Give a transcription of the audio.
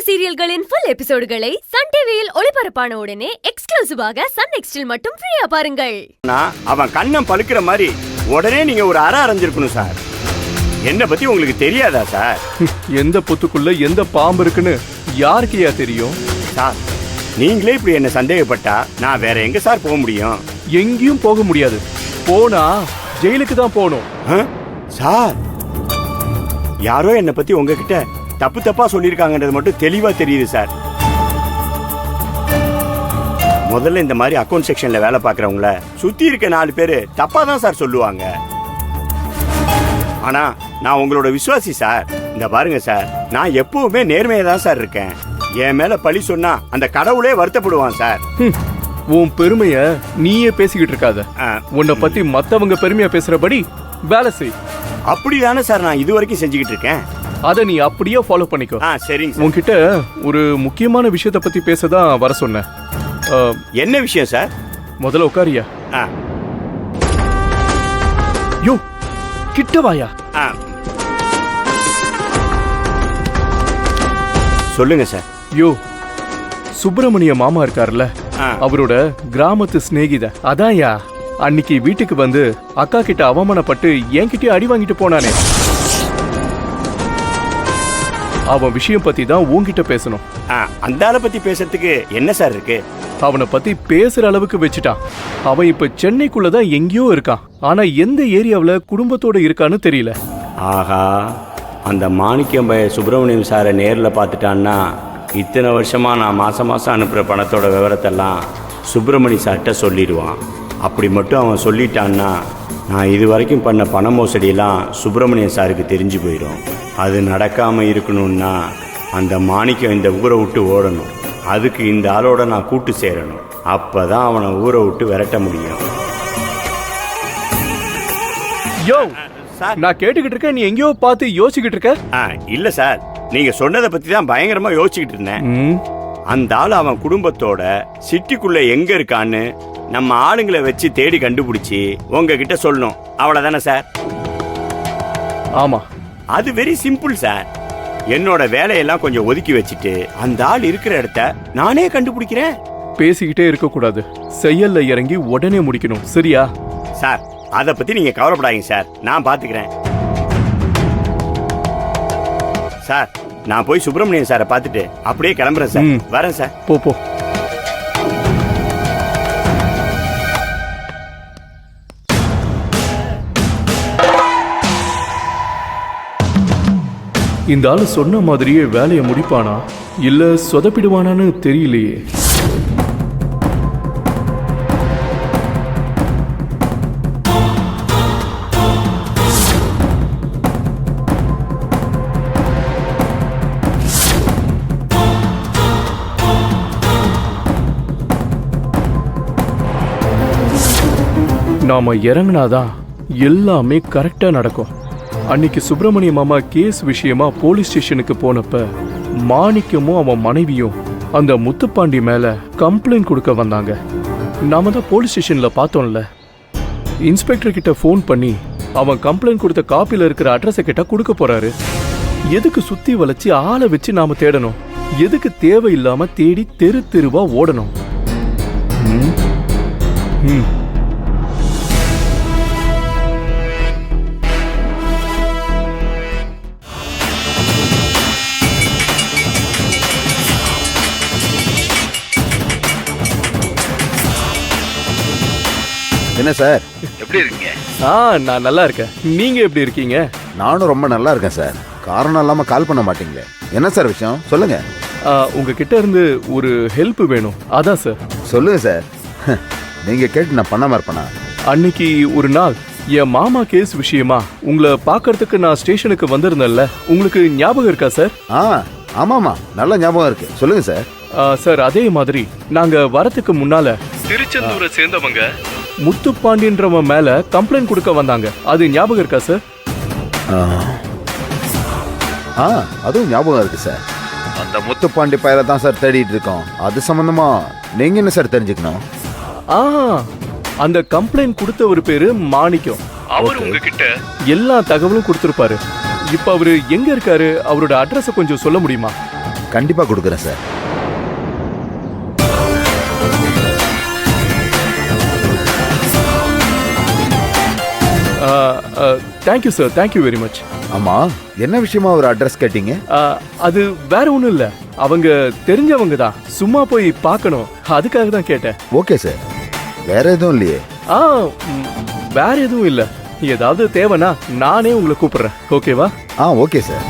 சீரியல்களின் full எபிசோடுகளை Sun டிவியில் ஒளிபரப்பான உடனே எக்ஸ்க்ளூசிவாக சன் நெக்ஸ்டில் மட்டும் ஃப்ரீயா பாருங்கள். அவன் கண்ணம் பழுக்கிற மாதிரி உடனே நீங்க ஒரு அறை அரைஞ்சிருக்கணும் சார். என்ன பத்தி உங்களுக்கு தெரியாதா சார்? எந்த புத்துக்குள்ள எந்த பாம்பு இருக்குன்னு யாருக்கையா தெரியும் சார்? நீங்களே இப்படி என்ன சந்தேகப்பட்டா நான் வேற எங்க சார் போக முடியும்? எங்கேயும் போக முடியாது. போனா ஜெயிலுக்கு தான் போகணும். சார், யாரோ என்ன பத்தி உங்ககிட்ட தப்பு தப்பா சொல்லியிருக்காங்கன்றது மட்டும் தெளிவா தெரியுது சார். முதல்ல இந்த மாதிரி அக்கௌண்ட் செக்ஷன்ல வேலை பார்க்கறவங்கள சுத்தி இருக்க 4 பேரு தப்பா தான் சார் சொல்லுவாங்க. ஆனா நான் உங்களோட விசுவாசி சார். இந்த பாருங்க சார், நான் எப்பவுமே நேர்மையா தான் சார் இருக்கேன். என் மேல பழி சொன்னா அந்த கடவுளே வருத்தப்படுவான் சார். உன் பெருமைய நீயே பேசிக்கிட்டு இருக்காத. உன்னை பத்தி மத்தவங்க பெருமையா பேசுறபடி வேலை செய். அப்படிதானே சார் நான் இது வரைக்கும் செஞ்சுக்கிட்டு இருக்கேன். அத நீ அப்படியே ஃபாலோ பண்ணிக்கோ. சரிங்க. உன்கிட்ட ஒரு முக்கியமான விஷயத்த பத்தி பேசதான் வர சொன்னேன். என்ன விஷயம் சார்? முதல்ல உட்காரியா. யோ, கிட்ட வாயா. சொல்லுங்க சார். யோ, சுப்பிரமணிய மாமா இருக்காருல்ல, அவரோட கிராமத்து சிநேகித அதான்யா அன்னைக்கு வீட்டுக்கு வந்து அக்கா கிட்ட அவமானப்பட்டு என்கிட்டயே அடி வாங்கிட்டு போனானே. அவன் விஷயம் பத்தி தான் உன்கிட்ட பேசணும். அந்த ஆளை பத்தி பேசுறதுக்கு என்ன சார் இருக்கு? அவனை பத்தி பேசுற அளவுக்கு வச்சுட்டான். அவன் இப்ப சென்னைக்குள்ளதான் எங்கேயோ இருக்கான். ஆனா எந்த ஏரியாவுல குடும்பத்தோட இருக்கான்னு தெரியல. ஆஹா, அந்த மாணிக்கம் பைய சுப்பிரமணியம் சாரை நேரில் பார்த்துட்டான்னா இத்தனை வருஷமா நான் மாசம் அனுப்புகிற பணத்தோட விவரத்தெல்லாம் சுப்பிரமணி சார்கிட்ட சொல்லிடுவான். அப்படி மட்டும் அவன் சொல்லிட்டான்னா நான் இது வரைக்கும் பண்ண பண மோசடியெல்லாம் சுப்பிரமணியம் சாருக்கு தெரிஞ்சு போயிடும். அது நடக்காமல் இருக்கணும்னா அந்த மாணிக்கம் இந்த ஊரை விட்டு ஓடணும். அதுக்கு இந்த ஆளோட நான் கூட்டு சேரணும். அப்போ தான் அவனை ஊரை விட்டு விரட்ட முடியும். யோ, நான் கேட்டுக்கிட்டு இருக்கேன், நீ எங்கேயோ பார்த்து யோசிச்சுக்கிட்டு இருக்க? இல்ல சார், நீங்க சொன்னதை பத்தி தான் பயங்கரமா யோசிச்சுக்கிட்டு இருந்தேன். அந்த ஆள் அவன் குடும்பத்தோட சிட்டிக்குள்ள எங்க இருக்கான்னு நம்ம ஆளுங்களை வச்சு தேடி கண்டுபிடிச்சி உங்ககிட்ட சொல்லணும். அவ்வளவுதானே சார்? ஆமா, அது வெரி சிம்பிள் சார். என்னோட வேலையெல்லாம் கொஞ்சம் ஒதுக்கி வச்சுட்டு அந்த ஆள் இருக்கிற இடத்த நானே கண்டுபிடிக்கிறேன். பேசிக்கிட்டே இருக்க கூடாது, செயல்ல இறங்கி உடனே முடிக்கணும். சரியா சார்? அதை பத்தி நீங்க கவலைப்படாதீங்க சார், நான் பாத்துக்கிறேன். சார், நான் போய் சுப்பிரமணியன் சாரை பார்த்துட்டு அப்படியே கிளம்புறேன் சார். வரேன் சார். போ. இந்த ஆளு சொன்ன மாதிரியே வேலையை முடிப்பானா இல்ல சொதப்பிடுவானான்னு தெரியலையே. நாம இறங்கினாதான் எல்லாமே கரெக்டா நடக்கும். அன்னைக்கு சுப்பிரமணிய மாமா கேஸ் விஷயமா போலீஸ் ஸ்டேஷனுக்கு போனப்ப மாணிக்கமும் அவன் மனைவியும் அந்த முத்துப்பாண்டி மேல கம்ப்ளைண்ட் கொடுக்க வந்தாங்க. நாம தான் போலீஸ் ஸ்டேஷன்ல பார்த்தோம்ல. இன்ஸ்பெக்டர் கிட்ட போன் பண்ணி அவன் கம்ப்ளைண்ட் கொடுத்த காப்பில இருக்கிற அட்ரஸை கிட்ட கொடுக்க போறாரு. எதுக்கு சுத்தி வளைச்சு ஆளை வச்சு நாம தேடணும்? எதுக்கு தேவையில்லாம தேடி தெரு தெருவா ஓடணும்? என்ன சார், எப்படி இருக்கீங்க? நான் நல்லா இருக்கேன். நீங்க எப்படி இருக்கீங்க? நானும் ரொம்ப நல்லா இருக்கேன் சார். காரணம் இல்லாம கால் பண்ண மாட்டீங்களே. என்ன சார் விஷயம், சொல்லுங்க. உங்ககிட்ட இருந்து ஒரு ஹெல்ப் வேணும், அதான் சார். சொல்லுங்க சார். நீங்க கேட்டு நான் பண்ணாம இருப்பேனா? அன்னைக்கு ஒரு நாள் என் மாமா கேஸ் விஷயமா உங்களை பாக்கிறதுக்கு நான் ஸ்டேஷனுக்கு வந்திருந்தேன்ல, உங்களுக்கு ஞாபகம் இருக்கா சார்? ஆமாமா, நல்ல ஞாபகம் இருக்கு. சொல்லுங்க சார். சார், அதே மாதிரி நாங்க வரத்துக்கு முன்னால திருச்செந்தூரை சேர்ந்தவங்க முத்துப்பாண்டின்றவன் மேல கம்ப்ளைண்ட் கொடுக்க வந்தாங்க. அது ஞாபகம் இருக்கா சார்? அதுவும் ஞாபகம் இருக்கு சார். அந்த முத்துப்பாண்டி பயிரை தான் சார் தேடிட்டு இருக்கோம். அது சம்பந்தமா நீங்க என்ன சார் தெரிஞ்சுக்கணும்? அந்த கம்ப்ளைண்ட் கொடுத்த ஒரு பேரு மாணிக்கம். அவர் உங்ககிட்ட எல்லா தகவலும் கொடுத்திருப்பாரு. இப்ப அவரு எங்க இருக்காரு? அவரோட அட்ரஸ் கொஞ்சம் சொல்ல முடியுமா? கண்டிப்பா கொடுக்குறேன் sir. Thank you sir, thank you very much. ஆமா, என்ன விஷயமா ஒரு அட்ரஸ் கேட்டீங்க? அது வேற ஒன்றும் இல்லை, அவங்க தெரிஞ்சவங்க தான், சும்மா போய் பார்க்கணும், அதுக்காக தான் கேட்டேன். ஓகே சார், வேற எதுவும் இல்லையே? வேற எதுவும் இல்லை. ஏதாவது தேவைன்னா நானே உங்களை கூப்பிடுறேன், ஓகேவா? Okay sir.